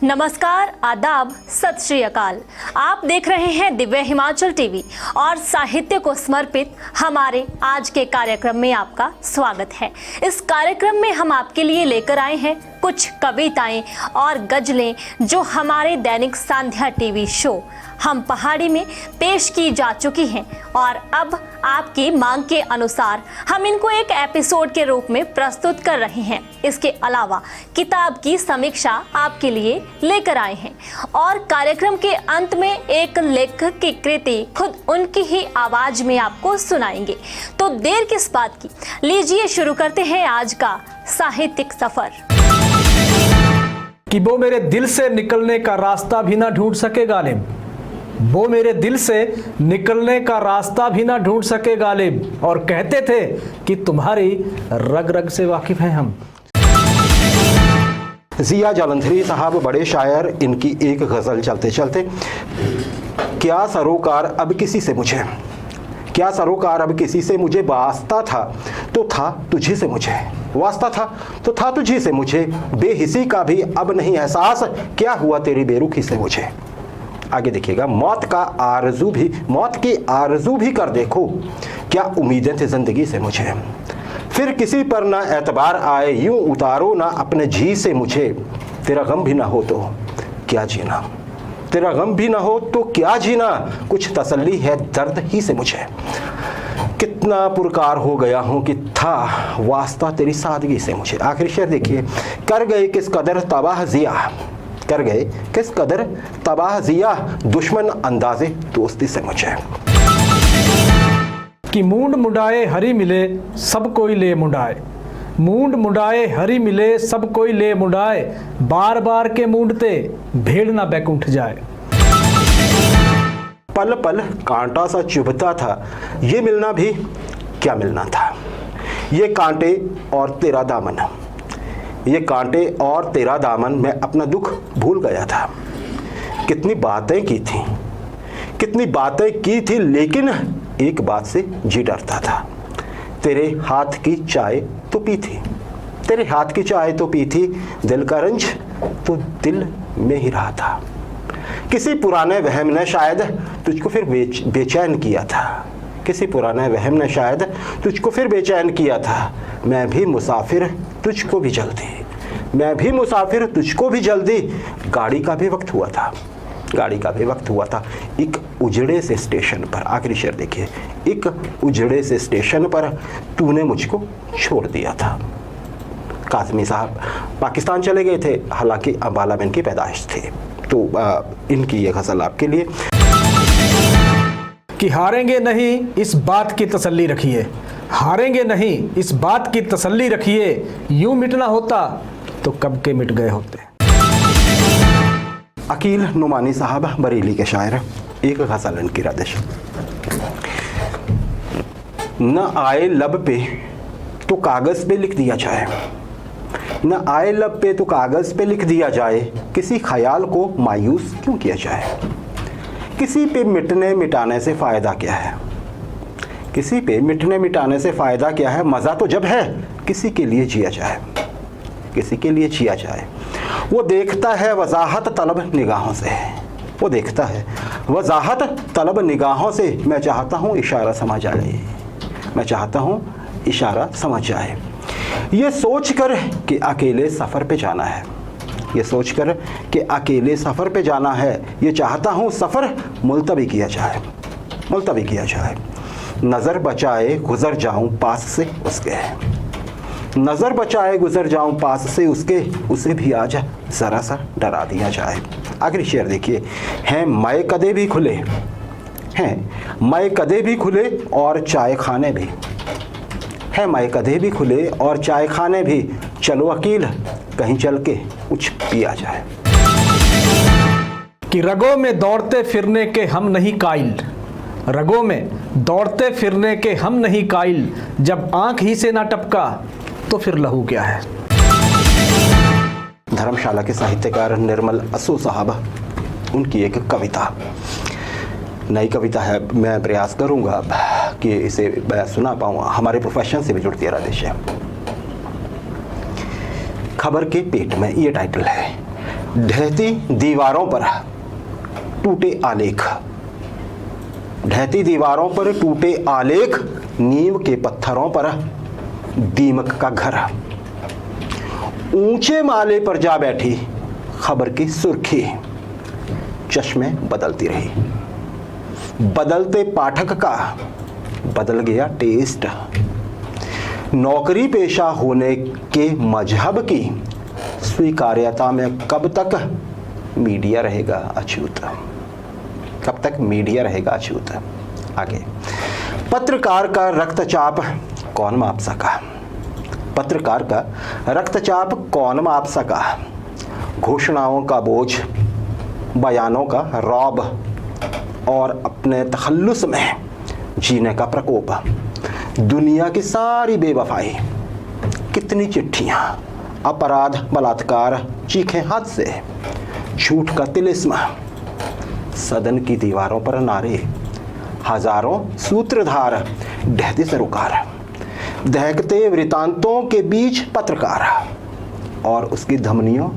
नमस्कार, आदाब, सत श्री अकाल। आप देख रहे हैं दिव्य हिमाचल टीवी और साहित्य को समर्पित हमारे आज के कार्यक्रम में आपका स्वागत है। इस कार्यक्रम में हम आपके लिए लेकर आए हैं कुछ कविताएं और गजलें जो हमारे दैनिक संध्या टीवी शो हम पहाड़ी में पेश की जा चुकी हैं और अब आपकी मांग के अनुसार हम इनको एक एपिसोड के रूप में प्रस्तुत कर रहे हैं। इसके अलावा किताब की समीक्षा आपके लिए लेकर आए हैं और कार्यक्रम के अंत में एक लेखक की कृति खुद उनकी ही आवाज में आपको सुनाएंगे। तो देर किस बात की, लीजिए शुरू करते हैं आज का साहित्यिक सफर। कि वो मेरे दिल से निकलने का रास्ता भी ना ढूंढ सके गालिब, वो मेरे दिल से निकलने का रास्ता भी ना ढूंढ सके गालिब, और कहते थे कि तुम्हारी रग रग से वाकिफ हैं हम। जिया जालंधरी साहब बड़े शायर, इनकी एक गज़ल चलते चलते, क्या सरोकार अब किसी से मुझे, क्या सरोकार अब किसी से मुझे, वास्ता था तो था तुझी से मुझे, वास्ता था तो था तुझी से मुझे, बेहिसी का भी अब नहीं एहसास, क्या हुआ तेरी बेरुखी से मुझे। आगे देखिएगा, मौत की आरज़ू भी कर देखो, क्या उम्मीदें थी ज़िंदगी से मुझे, फिर किसी पर ना एतबार आए, यूं उतारो ना अपने जी से मुझे, तेरा गम भी ना हो तो क्या जीना, तेरा गम भी ना हो तो क्या जीना, कुछ तसल्ली है दर्द ही से मुझे, कितना पुरकार हो गया हूँ कि था वास्ता तेरी सादगी से मुझे। आखिरी शेर देखिए, कर गए किस कदर तबाह जिया, कर गए किस कदर तबाह जिया, दुश्मन अंदाजे दोस्ती से मुझे। कि मूंड मुंडाए हरी मिले सब कोई ले मुंडाए, मूंड मुंडाए हरी मिले सब कोई ले मुंडाए, बार बार के मूंडते भेड़ ना बैकुंठ जाए। पल पल कांटा सा चुभता था, ये मिलना भी क्या मिलना था, ये कांटे और तेरा दामन, ये कांटे और तेरा दामन, मैं अपना दुख भूल गया था। कितनी बातें की थी, कितनी बातें की थी, लेकिन एक बात से जी डरता था, तेरे हाथ की चाय तो पी थी, तेरे हाथ की चाय तो पी थी, दिल का रंज तो दिल में ही रहा था, किसी पुराने वहम ने शायद तुझको फिर बेचैन किया था, किसी पुराने वहम ने शायद तुझको फिर बेचैन किया था, मैं भी मुसाफिर तुझको भी जल्दी, मैं भी मुसाफिर तुझको भी जल्दी, गाड़ी का भी वक्त हुआ था, गाड़ी का भी वक्त हुआ था, एक उजड़े से स्टेशन पर। आखिरी शेर देखिए, एक उजड़े से स्टेशन पर तूने मुझको छोड़ दिया था। काज़मी साहब पाकिस्तान चले गए थे, हालांकि अम्बाला में इनकी पैदाइश थी। तो इनकी ये गज़ल आपके लिए। कि हारेंगे नहीं इस बात की तसल्ली रखिए, हारेंगे नहीं इस बात की तसल्ली रखिए, यूं मिटना होता तो कब के मिट गए होते। अकील नुमानी साहब बरेली के शायर, एक गज़ल इनकी रदिश। न आए लब पे तो कागज़ पे लिख दिया जाए, न आए लब पे तो कागज़ पे लिख दिया जाए, किसी ख्याल को मायूस क्यों किया जाए, किसी पे मिटने मिटाने से फ़ायदा क्या है, किसी पे मिटने मिटाने से फ़ायदा क्या है, मज़ा तो जब है किसी के लिए जिया जाए, किसी के लिए जिया जाए। वो देखता है वजाहत तलब निगाहों से, वो देखता है वजाहत तलब निगाहों से, मैं चाहता हूँ इशारा समझ आए, मैं चाहता हूँ इशारा समझ आए, ये सोच कर कि अकेले सफ़र पे जाना है, ये सोच कर कि अकेले सफ़र पे जाना है, ये चाहता हूँ सफ़र मुलतवी किया जाए, मुलतवी किया जाए, नज़र बचाए गुज़र जाऊँ पास से उसके, नज़र बचाए गुज़र जाऊँ पास से उसके, उसे भी आज ज़रा सा डरा दिया जाए। आखिरी शेर देखिए, हैं मए कदे भी खुले, हैं मए कदे भी खुले और चाय खाने भी, हैं मए कदे भी खुले और चाय खाने भी, चलो अकील कहीं चल के कुछ पिया जाए। कि रगों में दौड़ते फिरने के हम नहीं कायल, रगों में दौड़ते फिरने के हम नहीं कायल, जब आंख ही से ना टपका तो फिर लहू क्या है। धर्मशाला के साहित्यकार निर्मल असू साहब, उनकी एक कविता, नई कविता है, मैं प्रयास करूंगा कि इसे मैं सुना पाऊँ, हमारे प्रोफेशन से भी जुड़ती है रदिश। खबर के पेट में, ये टाइटल है। ढहती दीवारों पर टूटे आलेख, ढहती दीवारों पर टूटे आलेख, नीम के पत्थरों पर दीमक का घर, ऊंचे माले पर जा बैठी खबर की सुर्खी, चश्मे बदलती रही, बदलते पाठक का बदल गया टेस्ट, नौकरी पेशा होने के मजहब की स्वीकार्यता में कब तक मीडिया रहेगा अछूत, कब तक मीडिया रहेगा अछूत। आगे, पत्रकार का रक्तचाप कौन माप सका, पत्रकार का रक्तचाप कौन माप सका, घोषणाओं का बोझ, बयानों का रौब और अपने तखल्लुस में जीने का प्रकोप, दुनिया की सारी बेवफाई, कितनी चिट्ठियां, अपराध, बलात्कार, चीखें हाथ से, झूठ का तिलिस्म, सदन की दीवारों पर नारे, हजारों सूत्रधार, ढहते सरोकार, दहकते वृतांतों के बीच पत्रकार, और उसकी धमनियों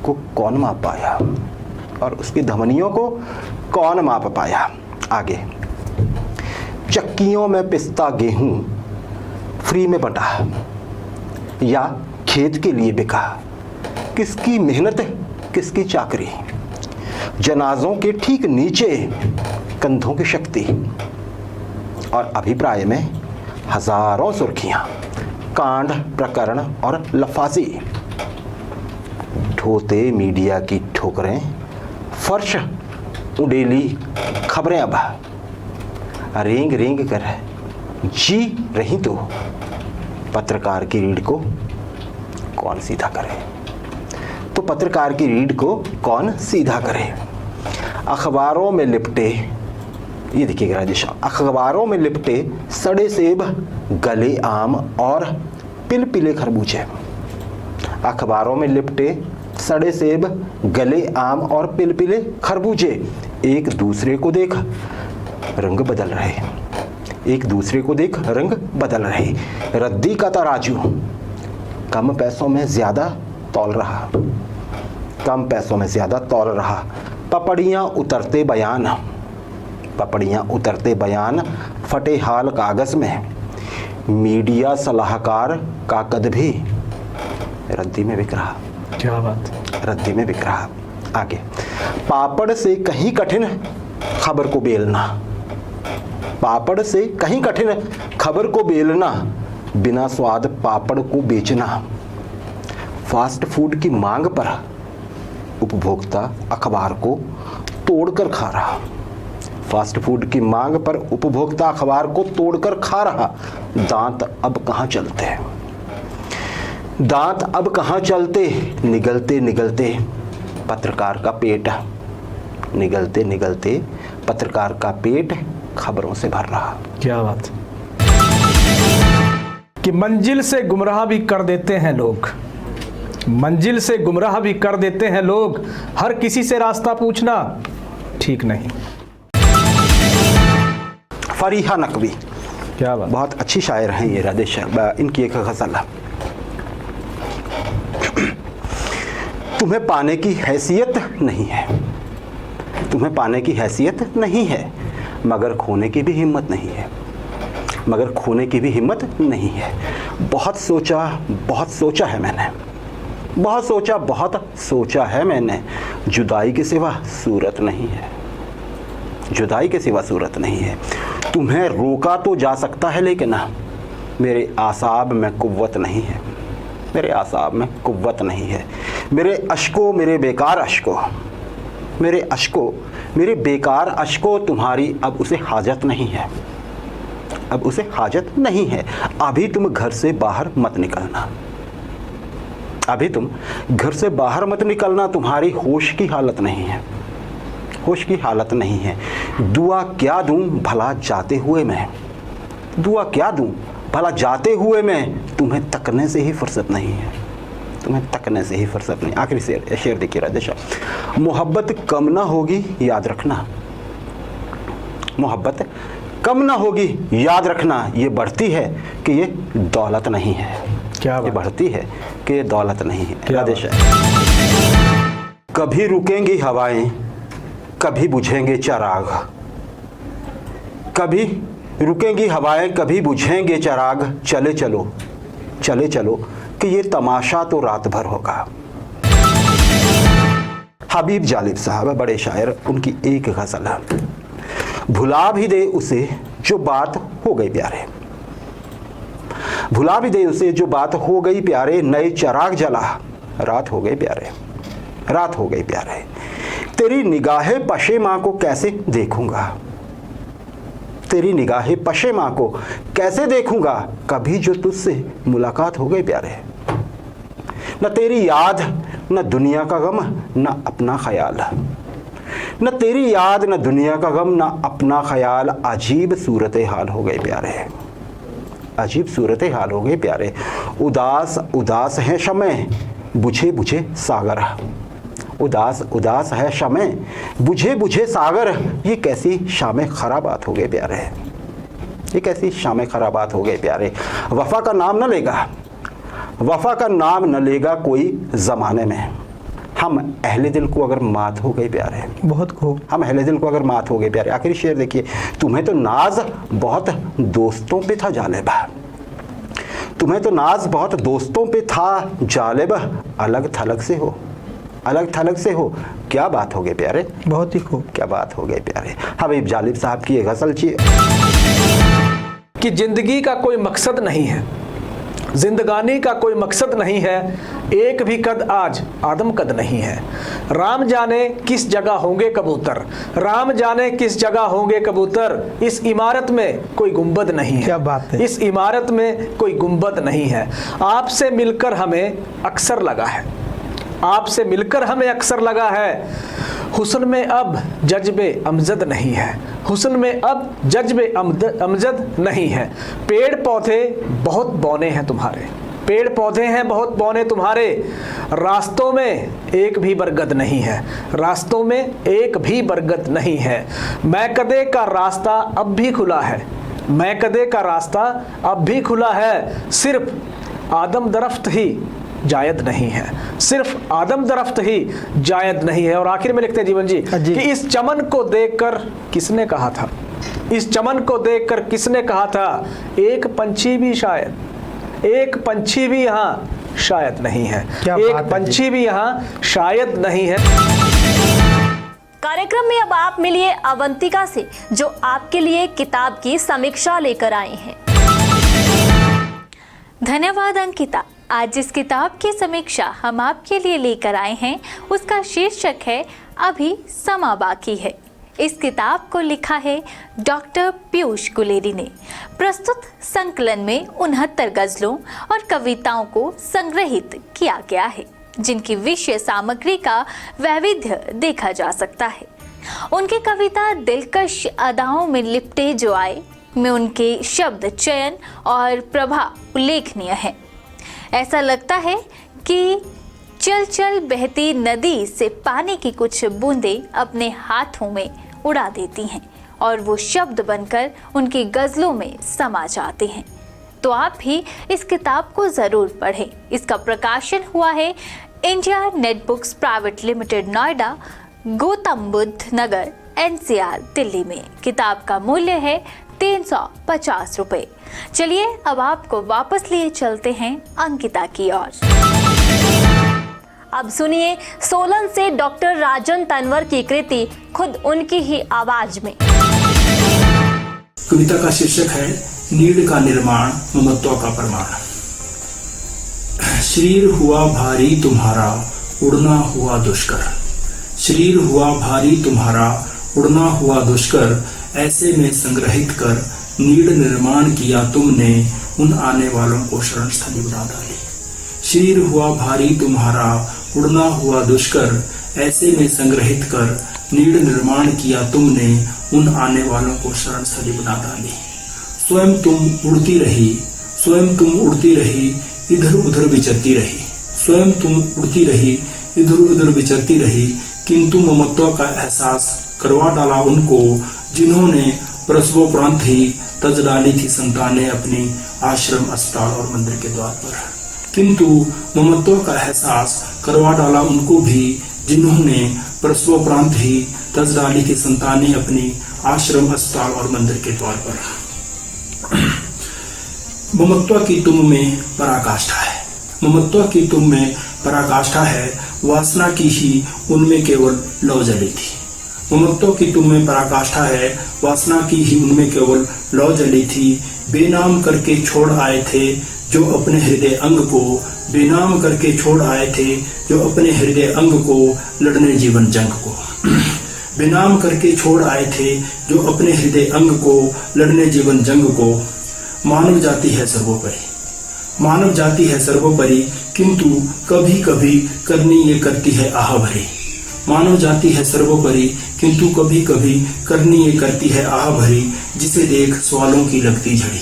को कौन माप पाया, और उसकी धमनियों को कौन माप पाया। आगे, चक्कियों में पिसता गेहूं फ्री में बटा या खेत के लिए बिका, किसकी मेहनत किसकी चाकरी, जनाजों के ठीक नीचे कंधों की शक्ति, और अभिप्राय में हजारों सुर्खियां, कांड, प्रकरण और लफाजी, ढोते मीडिया की ठोकरें, फर्श उड़ेली खबरें अब रेंग रेंग कर जी रही, तो पत्रकार की रीढ़ को कौन सीधा करे, तो पत्रकार की रीढ़ को कौन सीधा करे। अखबारों में लिपटे, ये देखिएगा राजेश, अखबारों में लिपटे सड़े सेब, गले आम और पिलपिले खरबूजे, अखबारों में लिपटे सड़े सेब, गले आम और पिलपिले खरबूजे, एक दूसरे को देख रंग बदल रहे, एक दूसरे को देख रंग बदल रहे, रद्दी का तराजू कम पैसों में ज्यादा तौल रहा, कम पैसों में ज्यादा तौल रहा, पपड़ियाँ उतरते बयान, पपड़ियाँ उतरते बयान, फटे हाल कागज में, मीडिया सलाहकार का कद भी रद्दी में बिक रहा। क्या बात, रद्दी में बिक रहा। आगे, पापड़ से कहीं कठिन खबर को बेलना, पापड़ से कहीं कठिन खबर को बेलना, बिना स्वाद पापड़ को बेचना, फास्ट फूड की मांग पर उपभोक्ता अखबार को तोड़कर खा रहा, फास्ट फूड की मांग पर उपभोक्ता अखबार को तोड़कर खा रहा, दांत अब कहाँ चलते हैं, दांत अब कहाँ चलते, निगलते निगलते पत्रकार का पेट, निगलते निगलते पत्रकार का पेट खबरों से भर रहा। क्या बात, कि मंजिल से गुमराह भी कर देते हैं लोग, मंजिल से गुमराह भी कर देते हैं लोग, हर किसी से रास्ता पूछना ठीक नहीं। फरीहा नकवी, क्या बात, बहुत अच्छी शायर हैं ये राजेश, इनकी एक गज़ल, तुम्हें पाने की हैसियत नहीं है, तुम्हें पाने की हैसियत नहीं है, मगर खोने की भी हिम्मत नहीं है, मगर खोने की भी हिम्मत नहीं है। बहुत सोचा है मैंने, बहुत सोचा है मैंने, जुदाई के सिवा सूरत नहीं है, जुदाई के सिवा सूरत नहीं है। तुम्हें रोका तो जा सकता है, लेकिन मेरे आसाब में कुव्वत नहीं है, मेरे आसाब में कुव्वत नहीं है। मेरे अश्कों, मेरे बेकार अश्कों, मेरे अश्कों, मेरे बेकार अश्कों, तुम्हारी अब उसे हाजत नहीं है, अब उसे हाजत नहीं है। अभी तुम घर से बाहर मत निकलना, अभी तुम घर से बाहर मत निकलना, तुम्हारी होश की हालत नहीं है, होश की हालत नहीं है। दुआ क्या दूं भला जाते हुए मैं, दुआ क्या दूं भला जाते हुए मैं, तुम्हें तकने से ही फुर्सत नहीं है, तुम्हें तकने से ही फुर्सत नहीं। आखिरी शेर देखिए राजेश, मोहब्बत कम ना होगी याद रखना, मोहब्बत कम ना होगी याद रखना, ये बढ़ती है कि ये दौलत नहीं है, क्या ये बढ़ती है कि ये दौलत नहीं है। क्या राजेश, कभी रुकेंगी हवाएं, कभी बुझेंगे चिराग। कभी रुकेंगी हवाएं, कभी बुझेंगे चिराग। चले चलो, चले चलो कि ये तमाशा तो रात भर होगा। हबीब जालिब साहब बड़े शायर, उनकी एक गज़ल है, भुला भी दे उसे जो बात हो गई प्यारे, भुला भी दे उसे जो बात हो गई प्यारे, नए चिराग जला रात हो गई प्यारे, रात हो गई प्यारे। तेरी निगाहे पशेमा को कैसे देखूंगा, तेरी निगाहे पशेमा को कैसे देखूंगा, कभी जो तुझसे मुलाकात हो गई प्यारे। न तेरी याद न दुनिया का गम न अपना ख्याल, न तेरी याद न दुनिया का गम न अपना ख्याल। अजीब सूरत हाल हो गए प्यारे, अजीब सूरत हाल हो गए प्यारे। उदास उदास है शमे बुझे बुझे सागर, उदास उदास है शमे बुझे बुझे सागर। ये कैसी शाम खराबात हो गए प्यारे, ये कैसी शाम खराबात हो गए प्यारे। वफा का नाम न लेगा, वफा का नाम न लेगा कोई ज़माने में। हम अहले दिल को अगर मात हो गए प्यारे, बहुत खूब, हम अहले दिल को अगर मात हो गए प्यारे। आखिरी शेर देखिए, तुम्हें तो नाज बहुत दोस्तों पे था जालिब, तुम्हें तो नाज बहुत दोस्तों पे था जालिब। अलग थलग से हो, अलग थलग से हो, क्या बात हो गई प्यारे, बहुत ही खूब, क्या बात हो गई प्यारे। हबीब जालिब साहब की ये गज़ल चाहिए कि जिंदगी का कोई मकसद नहीं है, जिंदगानी का कोई मकसद नहीं है, एक भी कद आज आदम कद नहीं है। राम जाने किस जगह होंगे कबूतर, राम जाने किस जगह होंगे कबूतर। इस इमारत में कोई गुंबद नहीं है, क्या बात है, इस इमारत में कोई गुंबद नहीं है। आपसे मिलकर हमें अक्सर लगा है, आपसे मिलकर हमें अक्सर लगा है, हुस्न में अब जज्बे अमजद नहीं है, हुस्न में अब जज्बे अमजद नहीं है। पेड़ पौधे बहुत बौने हैं तुम्हारे, पेड़ पौधे हैं बहुत बौने तुम्हारे। रास्तों में एक भी बरगद नहीं है, रास्तों में एक भी बरगद नहीं है। मैकदे का रास्ता अब भी खुला है, मैकदे का रास्ता अब भी खुला है। सिर्फ आदम दरख्त ही जायद नहीं है, सिर्फ आदम दरख्त ही जायद नहीं है। और आखिर में लिखते हैं जीवन जी कि इस चमन को देखकर किसने कहा था, इस चमन को देखकर किसने कहा था, एक पंछी भी शायद, एक पंछी भी यहाँ शायद नहीं है, एक पंछी भी यहाँ शायद नहीं है। कार्यक्रम में अब आप मिलिए अवंतिका से, जो आपके लिए किताब की समीक्षा लेकर आए हैं। धन्यवाद अंकिता। आज जिस किताब की समीक्षा हम आपके लिए लेकर आए हैं उसका शीर्षक है अभी समा बाकी है। इस किताब को लिखा है डॉक्टर पीयूष गुलेरी ने। प्रस्तुत संकलन में 69 गजलों और कविताओं को संग्रहित किया गया है, जिनकी विषय सामग्री का वैविध्य देखा जा सकता है। उनकी कविता दिलकश अदाओं में लिपटे जो आए में उनके शब्द चयन और प्रभाव उल्लेखनीय है। ऐसा लगता है कि चल चल बहती नदी से पानी की कुछ बूंदें अपने हाथों में उड़ा देती हैं और वो शब्द बनकर उनकी गज़लों में समा जाते हैं। तो आप भी इस किताब को ज़रूर पढ़ें। इसका प्रकाशन हुआ है India net books private limited, Noida, Gautam Buddh Nagar, NCR, Delhi में। किताब का मूल्य है 350 रुपये। चलिए अब आपको वापस लिए चलते हैं अंकिता की ओर। अब सुनिए सोलन से डॉक्टर राजन तनवर की कृति खुद उनकी ही आवाज में। कविता का शीर्षक है नीड का निर्माण, ममत्व का प्रमाण। शरीर हुआ भारी तुम्हारा, उड़ना हुआ दुष्कर। शरीर हुआ भारी तुम्हारा, उड़ना हुआ दुष्कर। ऐसे में संग्रहित कर नीड निर्माण किया तुमने, उन आने वालों को शरण स्थली बना डाली। शरीर हुआ भारी तुम्हारा, उड़ना हुआ दुष्कर। ऐसे में संग्रहित कर नीड निर्माण किया तुमने, उन आने वालों को शरण स्थली बना डाली। स्वयं तुम उड़ती रही, स्वयं तुम उड़ती रही, इधर उधर विचरती रही। स्वयं तुम उड़ती रही, इधर उधर विचरती रही, किंतु ममत्व का एहसास करवा डाला उनको, जिन्होंने प्रसवोपरांत ही तज डाली थी संतानें अपनी आश्रम, अस्पताल और मंदिर के द्वार पर। किंतु ममत्व का एहसास करवा डाला उनको भी, जिन्होंने प्रसवोपरांत ही तज डाली थी संतानें अपनी आश्रम, अस्पताल और मंदिर के द्वार पर। ममत्व की तुम में पराकाष्ठा है, ममत्व की तुम में पराकाष्ठा है, वासना की ही उनमें केवल लौ जली थी। ममत्व की तुम में पराकाष्ठा है, वासना की ही उनमें केवल लौ जली थी। बेनाम करके छोड़ आए थे जो अपने हृदय अंग को, बेनाम करके छोड़ आए थे जो अपने हृदय अंग को, लड़ने जीवन जंग को। बेनाम करके छोड़ आए थे जो अपने हृदय अंग को, लड़ने जीवन जंग को। मानव जाति है सर्वोपरि, मानव जाति है सर्वोपरि, किंतु कभी कभी करनी ये करती है आह भरी। मानव जाति है सर्वोपरि, किंतु कभी कभी करनी ये करती है आह भरी, जिसे देख सवालों की लगती झड़ी।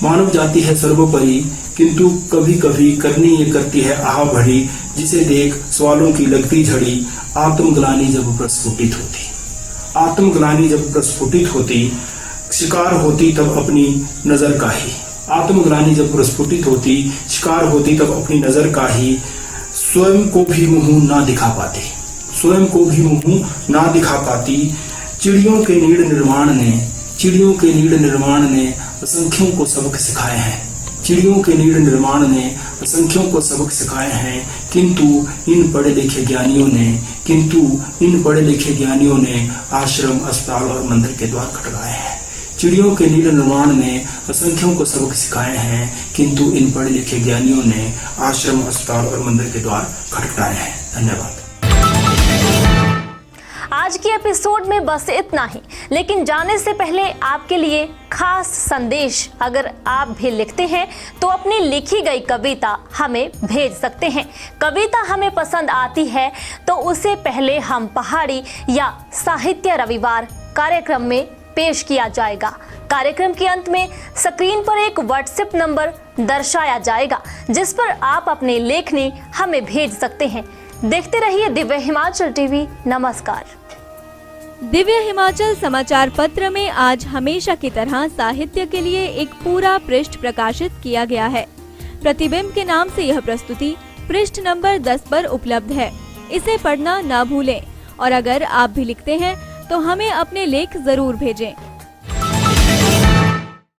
मानव जाति है सर्वोपरि, किंतु कभी कभी करनी ये करती है आह भरी, जिसे देख सवालों की लगती झड़ी। आत्मग्लानि जब प्रस्फुटित होती, आत्मग्लानि जब प्रस्फुटित होती, शिकार होती तब अपनी नजर का ही। आत्मग्लानि जब प्रस्फुटित होती, शिकार होती तब अपनी नजर का ही। स्वयं को भी मुंह ना दिखा पाती, स्वयं को भी मुंह ना दिखा पाती। चिड़ियों के नीड़ निर्माण ने, चिड़ियों के नीड़ निर्माण ने असंख्यों को सबक सिखाए हैं, चिड़ियों के नीड़ निर्माण ने असंख्यों को सबक सिखाए हैं। किंतु इन पढ़े लिखे ज्ञानियों ने, किंतु इन पढ़े लिखे ज्ञानियों ने आश्रम, अस्पताल और मंदिर के द्वार खटकाए हैं। चिड़ियों के नीड़ निर्माण ने असंख्यों को सबक सिखाए हैं, किंतु इन पढ़े लिखे ज्ञानियों ने आश्रम, अस्पताल और मंदिर के द्वार खटखटाए हैं। धन्यवाद। आज की एपिसोड में बस इतना ही, लेकिन जाने से पहले आपके लिए खास संदेश। अगर आप भी लिखते हैं तो अपनी लिखी गई कविता हमें भेज सकते हैं। कविता हमें पसंद आती है तो उसे पहले हम पहाड़ी या साहित्य रविवार कार्यक्रम में पेश किया जाएगा। कार्यक्रम के अंत में स्क्रीन पर एक व्हाट्सएप नंबर दर्शाया जाएगा, जिस पर आप अपनी लेखनी हमें भेज सकते हैं। देखते रहिए दिव्य हिमाचल टीवी। नमस्कार। दिव्य हिमाचल समाचार पत्र में आज हमेशा की तरह साहित्य के लिए एक पूरा पृष्ठ प्रकाशित किया गया है। प्रतिबिंब के नाम से यह प्रस्तुति पृष्ठ नंबर 10 पर उपलब्ध है। इसे पढ़ना ना भूलें और अगर आप भी लिखते हैं तो हमें अपने लेख जरूर भेजें।